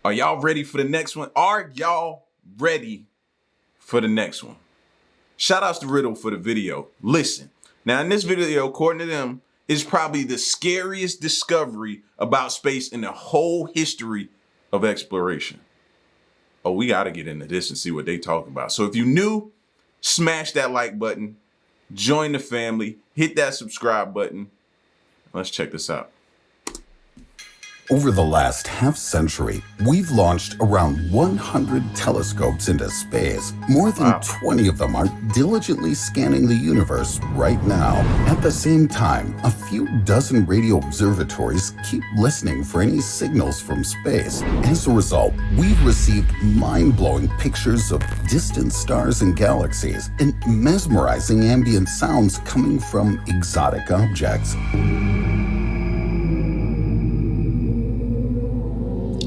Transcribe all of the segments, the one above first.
Are y'all ready for the next one? Are y'all ready for the next one? Shout outs to Riddle for the video. Listen, now in this video, according to them, is probably the scariest discovery about space in the whole history of exploration. Oh, we got to get into this and see what they talking about. So if you're new, smash that like button, join the family, hit that subscribe button. Let's check this out. Over the last half-century, we've launched around 100 telescopes into space. More than 20 of them are diligently scanning the universe right now. At the same time, a few dozen radio observatories keep listening for any signals from space. As a result, we've received mind-blowing pictures of distant stars and galaxies and mesmerizing ambient sounds coming from exotic objects.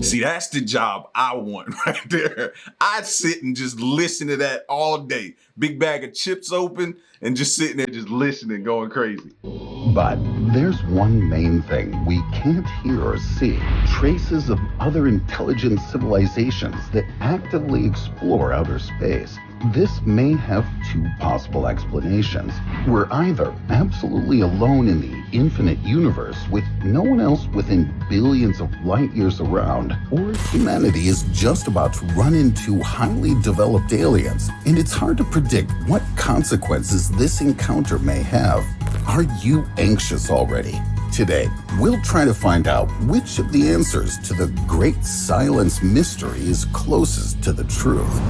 See, that's the job I want right there. I'd sit and just listen to that all day. Big bag of chips open and just sitting there just listening, going crazy. But there's one main thing we can't hear or see. Traces of other intelligent civilizations that actively explore outer space. This may have two possible explanations. We're either absolutely alone in the infinite universe with no one else within billions of light years around, or humanity is just about to run into highly developed aliens, and it's hard to predict what consequences this encounter may have. Are you anxious already? Today, we'll try to find out which of the answers to the great silence mystery is closest to the truth.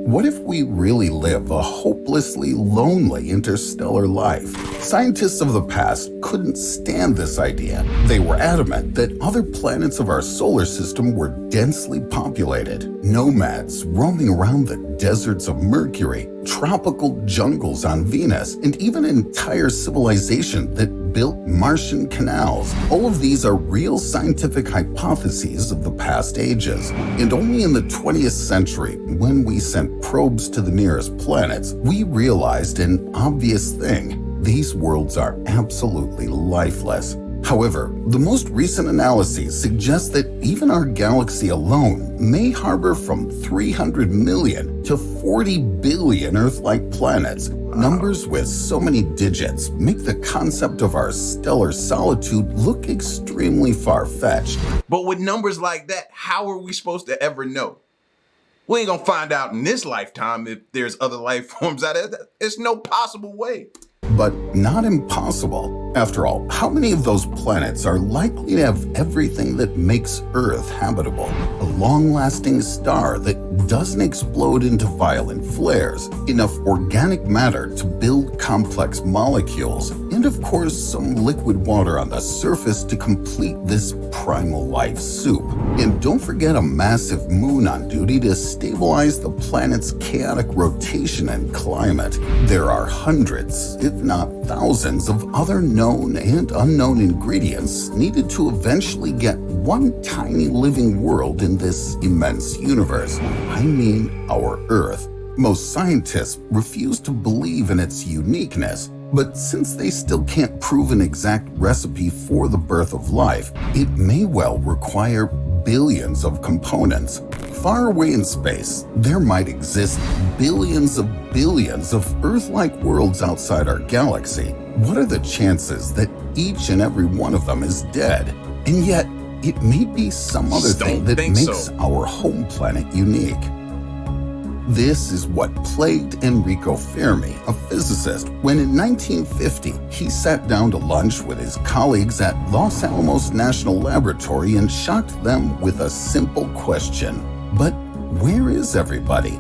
What if we really live a hopelessly lonely interstellar life? Scientists of the past couldn't stand this idea. They were adamant that other planets of our solar system were densely populated. Nomads roaming around the deserts of Mercury, tropical jungles on Venus, and even an entire civilization that built Martian canals. All of these are real scientific hypotheses of the past ages. And only in the 20th century, when we sent probes to the nearest planets, we realized an obvious thing. These worlds are absolutely lifeless. However, the most recent analyses suggest that even our galaxy alone may harbor from 300 million to 40 billion Earth-like planets. Numbers with so many digits make the concept of our stellar solitude look extremely far-fetched. But with numbers like that, how are we supposed to ever know? We ain't gonna find out in this lifetime if there's other life forms out there. There's no possible way. But not impossible. After all, how many of those planets are likely to have everything that makes Earth habitable? A long-lasting star that doesn't explode into violent flares, enough organic matter to build complex molecules, and of course some liquid water on the surface to complete this primal life soup. And don't forget a massive moon on duty to stabilize the planet's chaotic rotation and climate. There are hundreds, if not thousands, of other known and unknown ingredients needed to eventually get one tiny living world in this immense universe. I mean our Earth. Most scientists refuse to believe in its uniqueness, but since they still can't prove an exact recipe for the birth of life, it may well require billions of components. Far away in space, there might exist billions of Earth-like worlds outside our galaxy. What are the chances that each and every one of them is dead? And yet, it may be some other thing that makes our home planet unique. This is what plagued Enrico Fermi, a physicist, when in 1950 he sat down to lunch with his colleagues at Los Alamos National Laboratory and shocked them with a simple question. But where is everybody?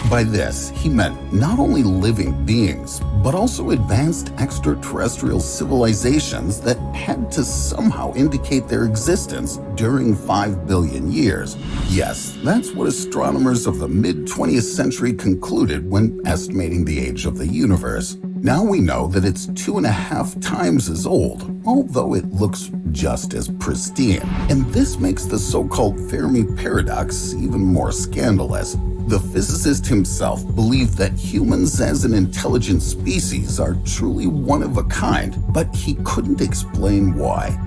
By this, he meant not only living beings, but also advanced extraterrestrial civilizations that had to somehow indicate their existence during 5 billion years. Yes, that's what astronomers of the mid-20th century concluded when estimating the age of the universe. Now we know that it's 2.5 times as old, although it looks just as pristine. And this makes the so-called Fermi paradox even more scandalous. The physicist himself believed that humans as an intelligent species are truly one of a kind, but he couldn't explain why.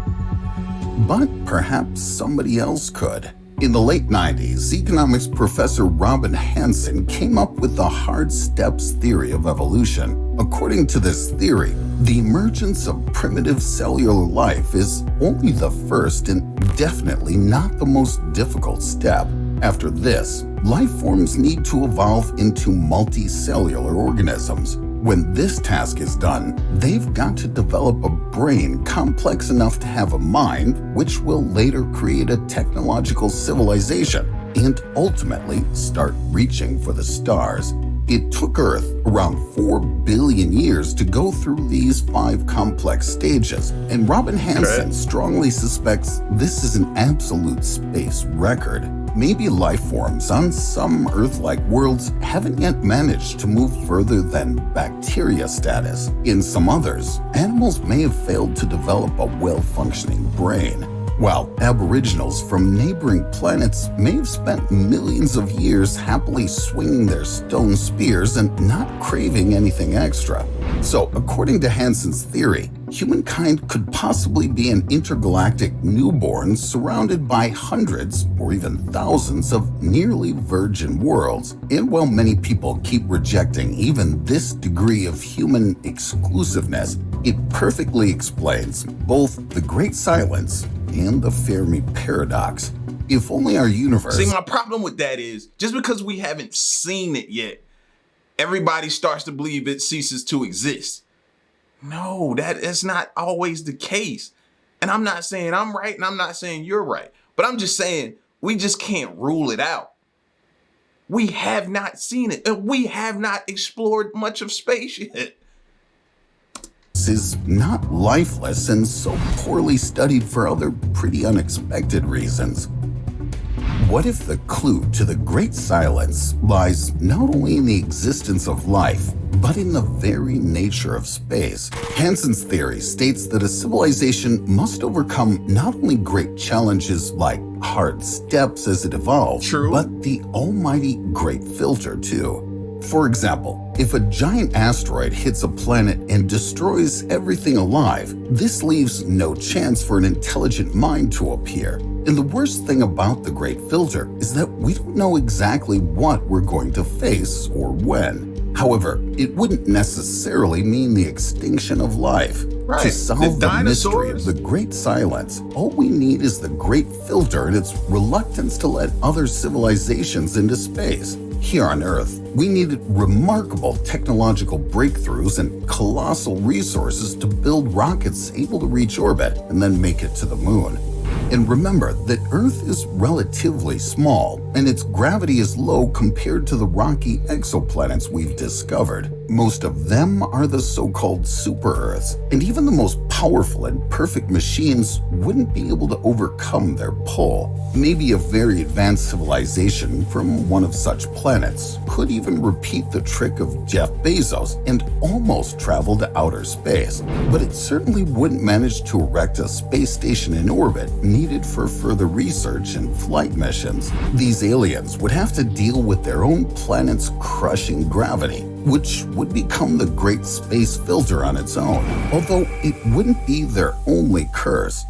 but perhaps somebody else could. In the late 90s, economics professor Robin Hanson came up with the hard steps theory of evolution. According to this theory, the emergence of primitive cellular life is only the first and definitely not the most difficult step. After this, life forms need to evolve into multicellular organisms. When this task is done, they've got to develop a brain complex enough to have a mind, which will later create a technological civilization and ultimately start reaching for the stars. It took Earth around 4 billion years to go through these 5 complex stages, and Robin Hanson strongly suspects this is an absolute space record. Maybe life forms on some Earth-like worlds haven't yet managed to move further than bacteria status. In some others, animals may have failed to develop a well-functioning brain, while aboriginals from neighboring planets may have spent millions of years happily swinging their stone spears and not craving anything extra. So, according to Hanson's theory, humankind could possibly be an intergalactic newborn surrounded by hundreds or even thousands of nearly virgin worlds. And while many people keep rejecting even this degree of human exclusiveness, it perfectly explains both the Great Silence and the Fermi paradox. If only our universe... See, my problem with that is, just because we haven't seen it yet, everybody starts to believe it ceases to exist. No, that is not always the case. And I'm not saying I'm right and I'm not saying you're right, but I'm just saying we just can't rule it out. We have not seen it, and we have not explored much of space yet. Is not lifeless and so poorly studied for other pretty unexpected reasons. What if the clue to the Great Silence lies not only in the existence of life, but in the very nature of space? Hanson's theory states that a civilization must overcome not only great challenges like hard steps as it evolves, but the almighty Great Filter too. For example, if a giant asteroid hits a planet and destroys everything alive, this leaves no chance for an intelligent mind to appear. And the worst thing about the Great Filter is that we don't know exactly what we're going to face or when. However, it wouldn't necessarily mean the extinction of life. To solve the mystery of the Great Silence, all we need is the Great Filter and its reluctance to let other civilizations into space. Here on Earth, we needed remarkable technological breakthroughs and colossal resources to build rockets able to reach orbit and then make it to the moon. And remember that Earth is relatively small, and its gravity is low compared to the rocky exoplanets we've discovered. Most of them are the so-called super-Earths, and even the most powerful and perfect machines wouldn't be able to overcome their pull. Maybe a very advanced civilization from one of such planets could even repeat the trick of Jeff Bezos and almost travel to outer space, but it certainly wouldn't manage to erect a space station in orbit needed for further research and flight missions. These aliens would have to deal with their own planet's crushing gravity, which would become the Great Space Filter on its own, although it wouldn't be their only curse.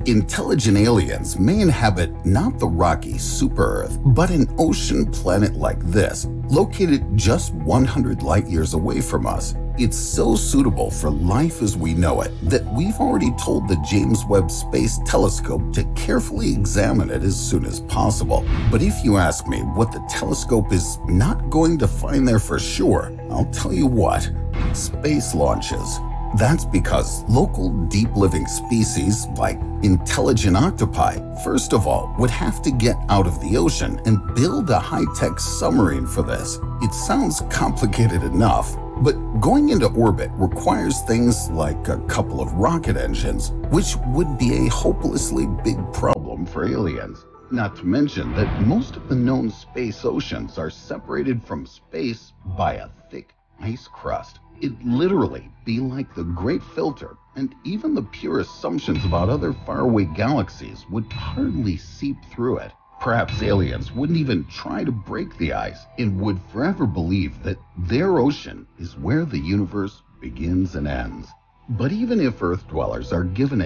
Intelligent aliens may inhabit not the rocky super-Earth, but an ocean planet like this, located just 100 light-years away from us. It's so suitable for life as we know it that we've already told the James Webb Space Telescope to carefully examine it as soon as possible. But if you ask me what the telescope is not going to find there for sure, I'll tell you what: space launches. That's because local deep-living species like intelligent octopi, first of all, would have to get out of the ocean and build a high-tech submarine for this. It sounds complicated enough, but going into orbit requires things like a couple of rocket engines, which would be a hopelessly big problem for aliens. Not to mention that most of the known space oceans are separated from space by a thick ice crust. It'd literally be like the Great Filter, and even the pure assumptions about other faraway galaxies would hardly seep through it. Perhaps aliens wouldn't even try to break the ice and would forever believe that their ocean is where the universe begins and ends. But even if Earth dwellers are given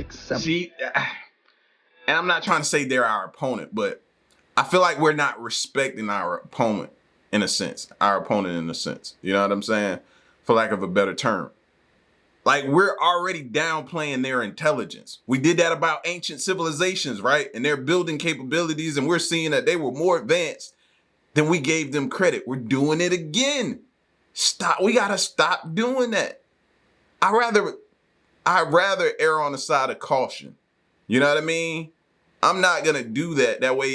and I'm not trying to say they're our opponent, but I feel like we're not respecting our opponent in a sense. You know what I'm saying? For lack of a better term. Like, we're already downplaying their intelligence. We did that about ancient civilizations, right? And their building capabilities, and we're seeing that they were more advanced than we gave them credit. We're doing it again. Stop. We gotta stop doing that. I'd rather err on the side of caution. You know what I mean? I'm not gonna do that. That way,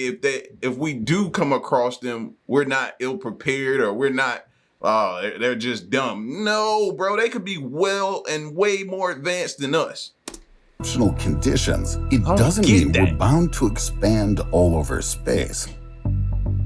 if we do come across them, we're not ill prepared, or we're not, they're just dumb. No, bro, they could be well and way more advanced than us. Conditions, it doesn't mean we're bound to expand all over space.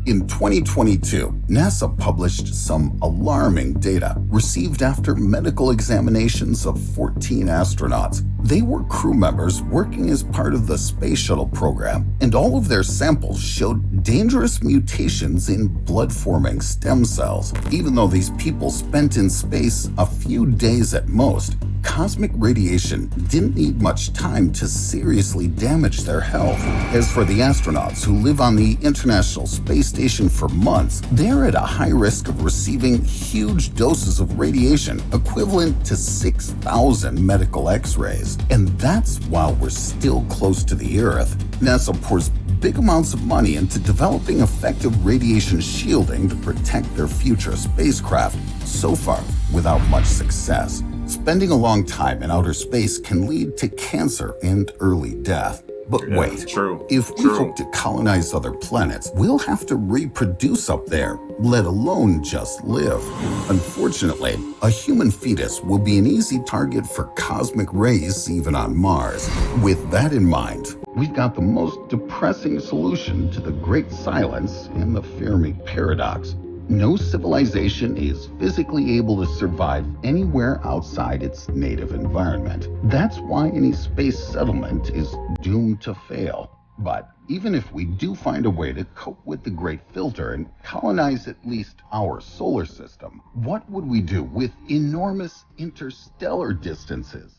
In 2022, NASA published some alarming data received after medical examinations of 14 astronauts. They were crew members working as part of the space shuttle program, and all of their samples showed dangerous mutations in blood-forming stem cells. Even though these people spent in space a few days at most, cosmic radiation didn't need much time to seriously damage their health. As for the astronauts who live on the International Space Station for months, they're at a high risk of receiving huge doses of radiation equivalent to 6,000 medical x-rays. And that's while we're still close to the Earth. NASA pours big amounts of money into developing effective radiation shielding to protect their future spacecraft, so far without much success. Spending a long time in outer space can lead to cancer and early death. But wait, if we hope to colonize other planets, we'll have to reproduce up there, let alone just live. Unfortunately, a human fetus will be an easy target for cosmic rays even on Mars. With that in mind, we've got the most depressing solution to the Great Silence and the Fermi Paradox. No civilization is physically able to survive anywhere outside its native environment. That's why any space settlement is doomed to fail. But even if we do find a way to cope with the Great Filter and colonize at least our solar system, what would we do with enormous interstellar distances?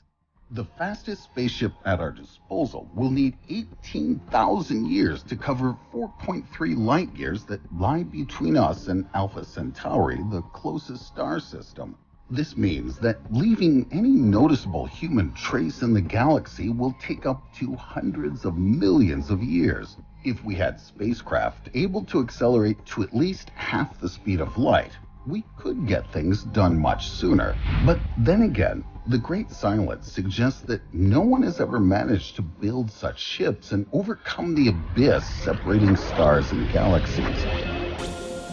The fastest spaceship at our disposal will need 18,000 years to cover 4.3 light years that lie between us and Alpha Centauri, the closest star system. This means that leaving any noticeable human trace in the galaxy will take up to hundreds of millions of years. If we had spacecraft able to accelerate to at least half the speed of light, we could get things done much sooner. But then again, the Great Silence suggests that no one has ever managed to build such ships and overcome the abyss separating stars and galaxies.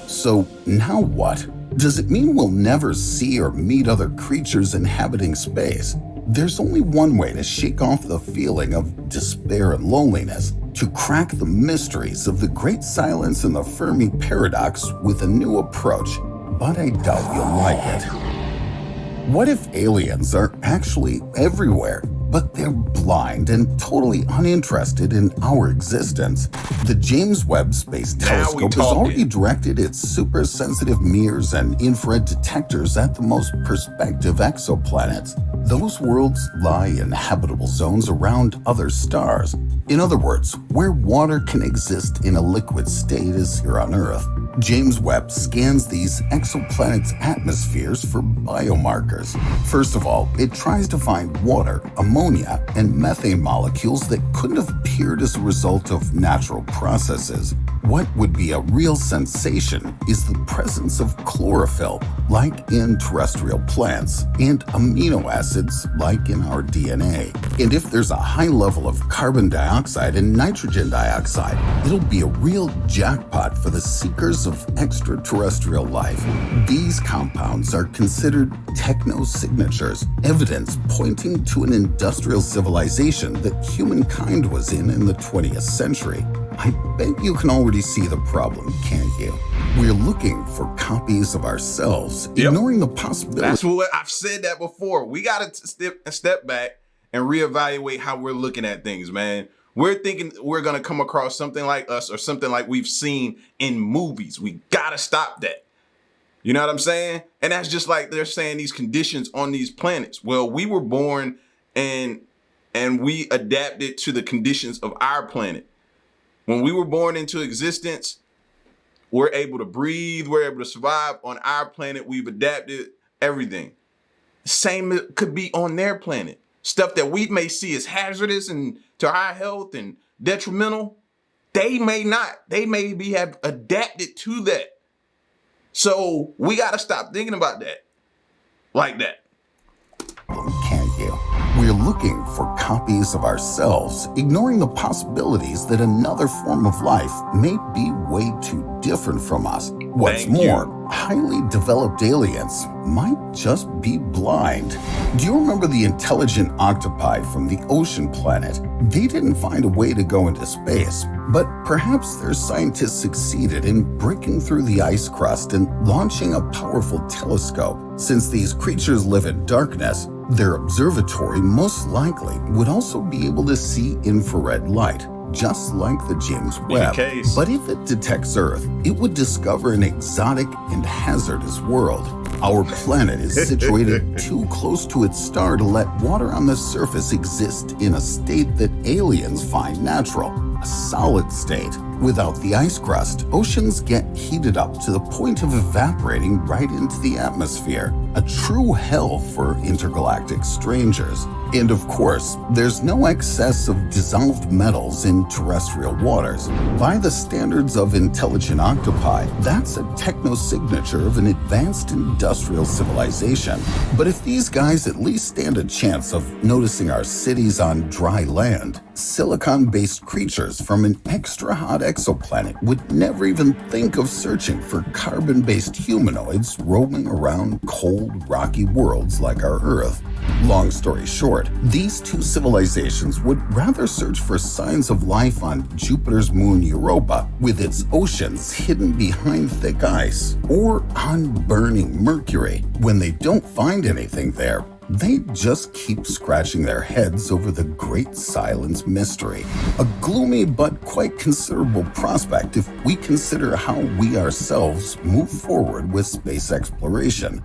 So now what? Does it mean we'll never see or meet other creatures inhabiting space? There's only one way to shake off the feeling of despair and loneliness: to crack the mysteries of the Great Silence and the Fermi Paradox with a new approach. But I doubt you'll like it. What if aliens are actually everywhere, but they're blind and totally uninterested in our existence? The James Webb Space Telescope has already directed its super-sensitive mirrors and infrared detectors at the most prospective exoplanets. Those worlds lie in habitable zones around other stars. In other words, where water can exist in a liquid state as here on Earth. James Webb scans these exoplanets' atmospheres for biomarkers. First of all, it tries to find water, ammonia, and methane molecules that couldn't have appeared as a result of natural processes. What would be a real sensation is the presence of chlorophyll, like in terrestrial plants, and amino acids, like in our DNA. And if there's a high level of carbon dioxide and nitrogen dioxide, it'll be a real jackpot for the seekers of extraterrestrial life. These compounds are considered techno-signatures, evidence pointing to an industrial civilization that humankind was in the 20th century. I bet you can already see the problem, can't you? We're looking for copies of ourselves, ignoring the possibility. That's what I've said that before. We got to step back and reevaluate how we're looking at things, man. We're thinking we're going to come across something like us or something like we've seen in movies. We got to stop that. You know what I'm saying? And that's just like they're saying these conditions on these planets. Well, we were born in and we adapted to the conditions of our planet. When we were born into existence, we're able to breathe, we're able to survive on our planet. We've adapted everything. Same could be on their planet. Stuff that we may see as hazardous and to our health and detrimental, they may not. They may have adapted to that. So we got to stop thinking about that like that. Can't you? We're looking for copies of ourselves, ignoring the possibilities that another form of life may be way too different from us. What's more, highly developed aliens might just be blind. Do you remember the intelligent octopi from the ocean planet? They didn't find a way to go into space, but perhaps their scientists succeeded in breaking through the ice crust and launching a powerful telescope. Since these creatures live in darkness, their observatory most likely would also be able to see infrared light, just like the James Webb. But if it detects Earth, it would discover an exotic and hazardous world. Our planet is situated too close to its star to let water on the surface exist in a state that aliens find natural, a solid state. Without the ice crust, oceans get heated up to the point of evaporating right into the atmosphere, a true hell for intergalactic strangers. And of course, there's no excess of dissolved metals in terrestrial waters. By the standards of intelligent octopi, that's a techno-signature of an advanced industrial civilization. But if these guys at least stand a chance of noticing our cities on dry land, silicon-based creatures from an extra-hot exoplanet would never even think of searching for carbon-based humanoids roaming around cold, rocky worlds like our Earth. Long story short, these two civilizations would rather search for signs of life on Jupiter's moon Europa, with its oceans hidden behind thick ice, or on burning Mercury. When they don't find anything there, they just keep scratching their heads over the Great Silence mystery. A gloomy but quite considerable prospect if we consider how we ourselves move forward with space exploration.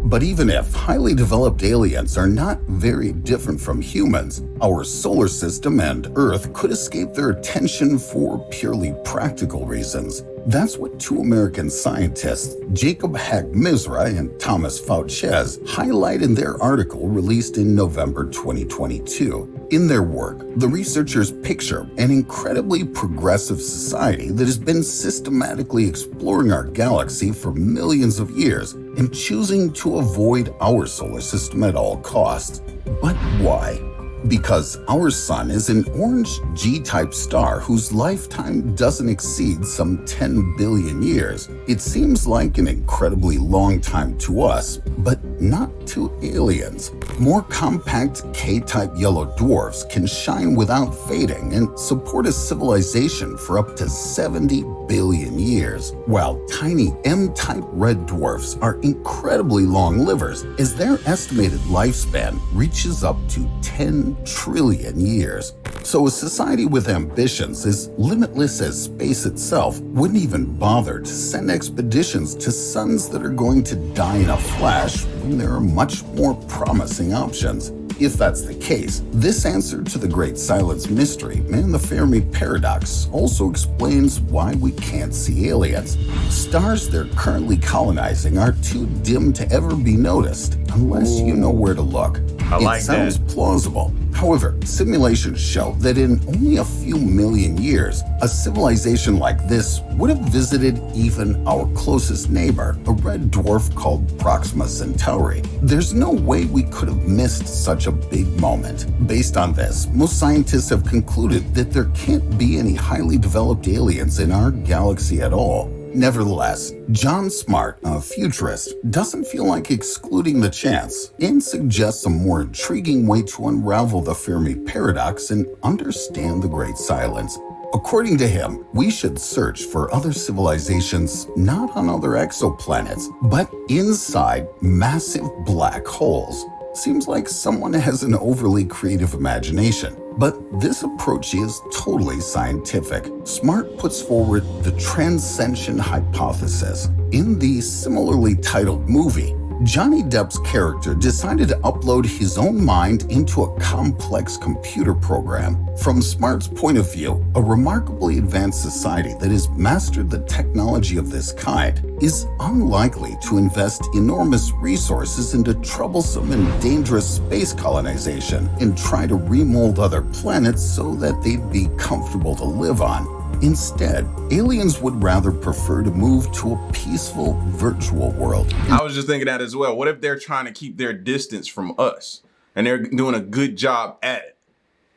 But even if highly developed aliens are not very different from humans, our solar system and Earth could escape their attention for purely practical reasons. That's what two American scientists, Jacob Hack-Misra and Thomas Fauches, highlight in their article released in November 2022. In their work, the researchers picture an incredibly progressive society that has been systematically exploring our galaxy for millions of years and choosing to avoid our solar system at all costs. But why? Because our sun is an orange G-type star whose lifetime doesn't exceed some 10 billion years. It seems like an incredibly long time to us, but not to aliens. More compact K-type yellow dwarfs can shine without fading and support a civilization for up to 70 billion years, while tiny M-type red dwarfs are incredibly long livers, as their estimated lifespan reaches up to 10 trillion years. So a society with ambitions as limitless as space itself wouldn't even bother to send expeditions to suns that are going to die in a flash when there are much more promising options. If that's the case, this answer to the Great Silence mystery and the Fermi paradox also explains why we can't see aliens. Stars they're currently colonizing are too dim to ever be noticed unless you know where to look. It sounds plausible. However, simulations show that in only a few million years, a civilization like this would have visited even our closest neighbor, a red dwarf called Proxima Centauri. There's no way we could have missed such a big moment. Based on this, most scientists have concluded that there can't be any highly developed aliens in our galaxy at all. Nevertheless, John Smart, a futurist, doesn't feel like excluding the chance and suggests a more intriguing way to unravel the Fermi paradox and understand the Great Silence. According to him, we should search for other civilizations not on other exoplanets, but inside massive black holes. Seems like someone has an overly creative imagination, but this approach is totally scientific. Smart puts forward the transcension hypothesis. In the similarly titled movie, Johnny Depp's character decided to upload his own mind into a complex computer program. From Smart's point of view, a remarkably advanced society that has mastered the technology of this kind is unlikely to invest enormous resources into troublesome and dangerous space colonization and try to remold other planets so that they'd be comfortable to live on. Instead, aliens would rather prefer to move to a peaceful virtual world. I was just thinking that as well. What if they're trying to keep their distance from us and they're doing a good job at it?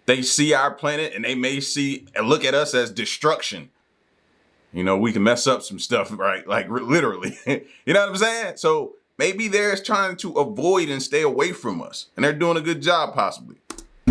They see our planet and they may see and look at us as destruction. You know, we can mess up some stuff, right? Like literally, you know what I'm saying? So maybe they're trying to avoid and stay away from us and they're doing a good job possibly.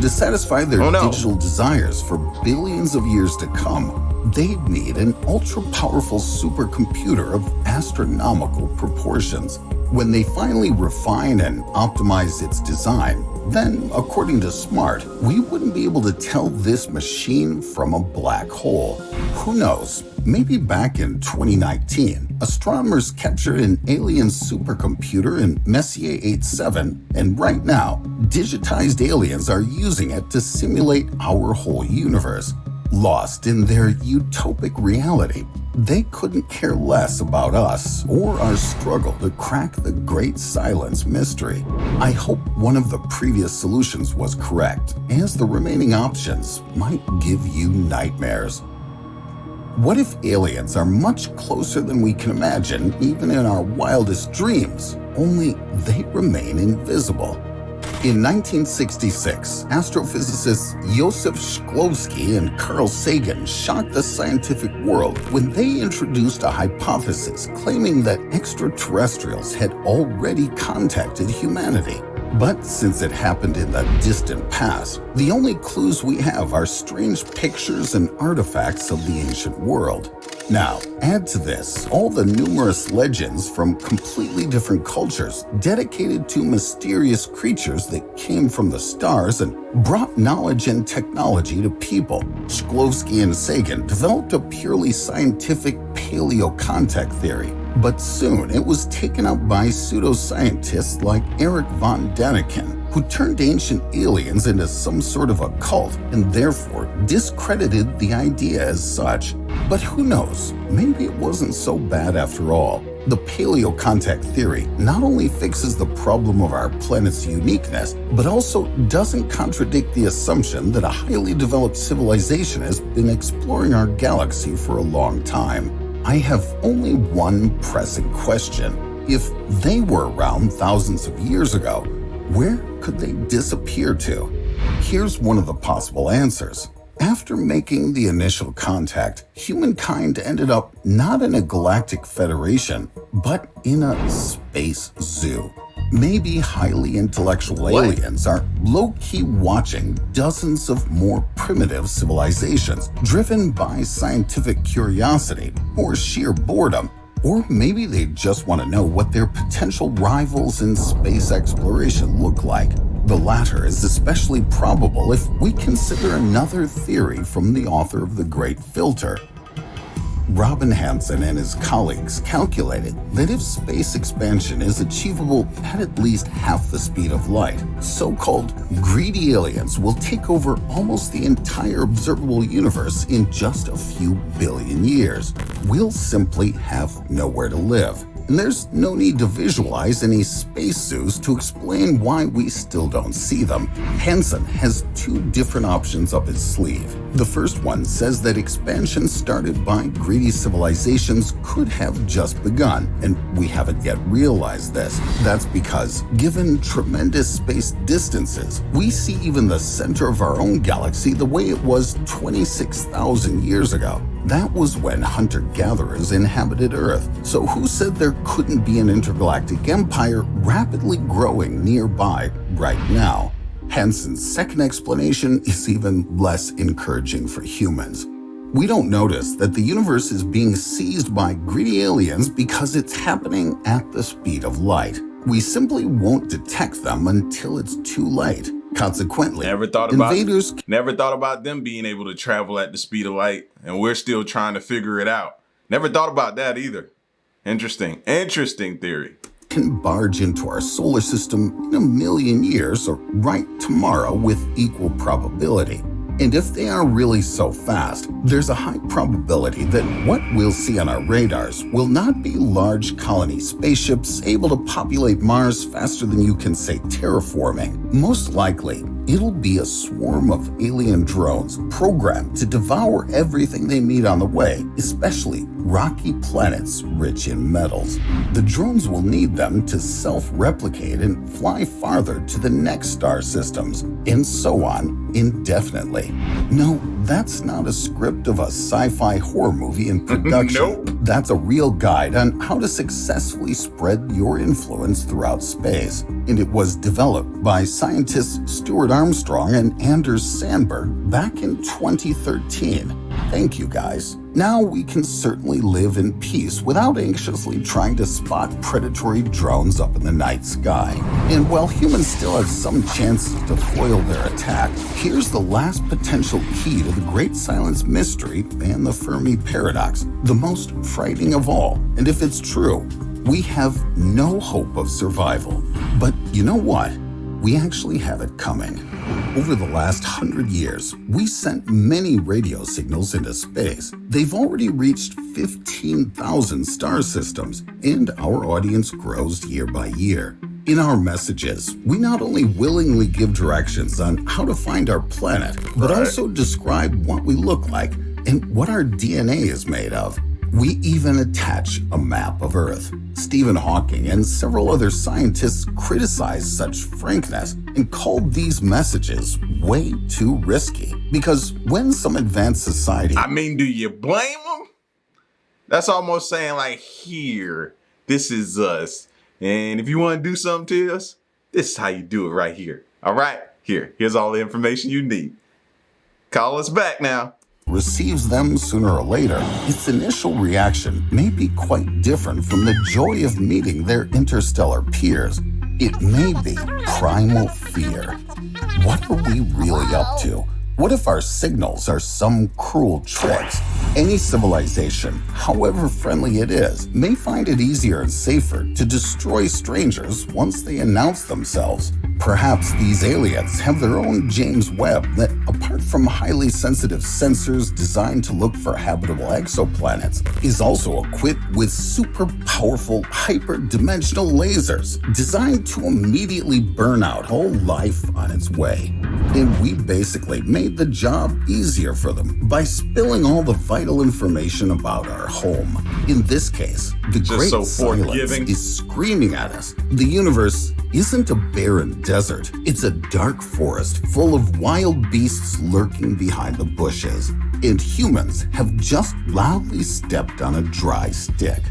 To satisfy their digital desires for billions of years to come, they'd need an ultra-powerful supercomputer of astronomical proportions. When they finally refine and optimize its design, then, according to Smart, we wouldn't be able to tell this machine from a black hole. Who knows? Maybe back in 2019, astronomers captured an alien supercomputer in Messier 87, and right now, digitized aliens are using it to simulate our whole universe. Lost in their utopic reality, they couldn't care less about us or our struggle to crack the Great Silence mystery. I hope one of the previous solutions was correct, as the remaining options might give you nightmares. What if aliens are much closer than we can imagine, even in our wildest dreams, only they remain invisible? In 1966, astrophysicists Joseph Shklovsky and Carl Sagan shocked the scientific world when they introduced a hypothesis claiming that extraterrestrials had already contacted humanity. But since it happened in the distant past, the only clues we have are strange pictures and artifacts of the ancient world. Now, add to this all the numerous legends from completely different cultures dedicated to mysterious creatures that came from the stars and brought knowledge and technology to people. Shklovsky and Sagan developed a purely scientific paleocontact theory, but soon it was taken up by pseudoscientists like Erich von Däniken, who turned ancient aliens into some sort of a cult and therefore discredited the idea as such. But who knows, maybe it wasn't so bad after all. The paleocontact theory not only fixes the problem of our planet's uniqueness, but also doesn't contradict the assumption that a highly developed civilization has been exploring our galaxy for a long time. I have only one pressing question. If they were around thousands of years ago, where could they disappear to? Here's one of the possible answers. After making the initial contact, humankind ended up not in a galactic federation, but in a space zoo. Maybe highly intellectual aliens are low-key watching dozens of more primitive civilizations driven by scientific curiosity or sheer boredom. Or maybe they just want to know what their potential rivals in space exploration look like. The latter is especially probable if we consider another theory from the author of The Great Filter. Robin Hansen and his colleagues calculated that if space expansion is achievable at least half the speed of light, so-called greedy aliens will take over almost the entire observable universe in just a few billion years. We'll simply have nowhere to live. And there's no need to visualize any space zoos to explain why we still don't see them. Hansen has two different options up his sleeve. The first one says that expansion started by greedy civilizations could have just begun, and we haven't yet realized this. That's because, given tremendous space distances, we see even the center of our own galaxy the way it was 26,000 years ago. That was when hunter-gatherers inhabited Earth, so who said there couldn't be an intergalactic empire rapidly growing nearby right now? Hansen's second explanation is even less encouraging for humans. We don't notice that the universe is being seized by greedy aliens because it's happening at the speed of light. We simply won't detect them until it's too late. Consequently, never thought about them being able to travel at the speed of light, and we're still trying to figure it out. Never thought about that either. Interesting theory. can barge into our solar system in a million years or right tomorrow with equal probability. And if they are really so fast, there's a high probability that what we'll see on our radars will not be large colony spaceships able to populate Mars faster than you can say terraforming. Most likely, it'll be a swarm of alien drones programmed to devour everything they meet on the way, especially rocky planets rich in metals. The drones will need them to self-replicate and fly farther to the next star systems, and so on indefinitely. No, that's not a script of a sci-fi horror movie in production. Nope. That's a real guide on how to successfully spread your influence throughout space. And it was developed by scientists Stuart Armstrong and Anders Sandberg back in 2013. Thank you, guys. Now we can certainly live in peace without anxiously trying to spot predatory drones up in the night sky. And while humans still have some chances to foil their attack, here's the last potential key to the Great Silence Mystery and the Fermi Paradox, the most frightening of all. And if it's true, we have no hope of survival. But you know what? We actually have it coming. Over the last 100 years, we sent many radio signals into space. They've already reached 15,000 star systems, and our audience grows year by year. In our messages, we not only willingly give directions on how to find our planet, but also describe what we look like and what our DNA is made of. We even attach a map of Earth. Stephen Hawking and several other scientists criticized such frankness and called these messages way too risky. Because when some advanced society... I mean, do you blame them? That's almost saying like, here, this is us. And if you want to do something to us, this is how you do it right here. All right, here's all the information you need. Call us back now. Receives them sooner or later, its initial reaction may be quite different from the joy of meeting their interstellar peers. It may be primal fear. What are we really up to? What if our signals are some cruel tricks? Any civilization, however friendly it is, may find it easier and safer to destroy strangers once they announce themselves. Perhaps these aliens have their own James Webb that, apart from highly sensitive sensors designed to look for habitable exoplanets, is also equipped with super powerful hyperdimensional lasers designed to immediately burn out all life on its way. And we basically made the job easier for them by spilling all the vital information about our home. In this case, the Great Silence is screaming at us. The universe isn't a barren desert. It's a dark forest full of wild beasts lurking behind the bushes. And humans have just loudly stepped on a dry stick.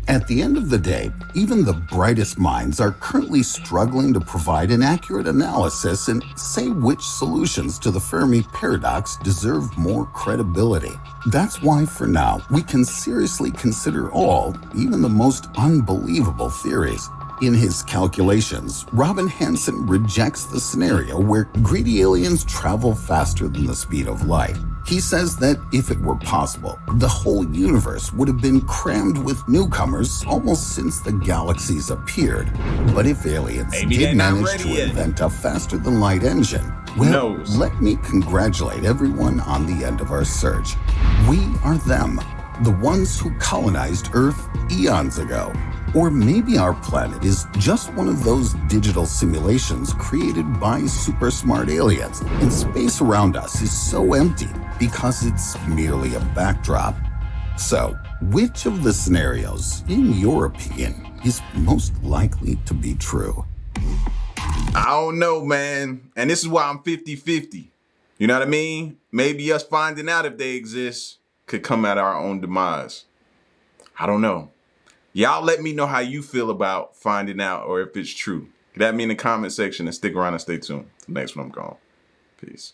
At the end of the day, even the brightest minds are currently struggling to provide an accurate analysis and say which solutions to the Fermi Paradox deserve more credibility. That's why, for now, we can seriously consider all, even the most unbelievable theories. In his calculations, Robin Hanson rejects the scenario where greedy aliens travel faster than the speed of light. He says that if it were possible, the whole universe would have been crammed with newcomers almost since the galaxies appeared. But if aliens did manage to invent a faster-than-light engine, well, let me congratulate everyone on the end of our search. We are them, the ones who colonized Earth eons ago. Or maybe our planet is just one of those digital simulations created by super smart aliens, and space around us is so empty because it's merely a backdrop. So, which of the scenarios, in your opinion, is most likely to be true? I don't know, man. And this is why I'm 50-50. You know what I mean? Maybe us finding out if they exist could come at our own demise. I don't know. Y'all let me know how you feel about finding out or if it's true. Get at me in the comment section and stick around and stay tuned. The next one I'm gone. Peace.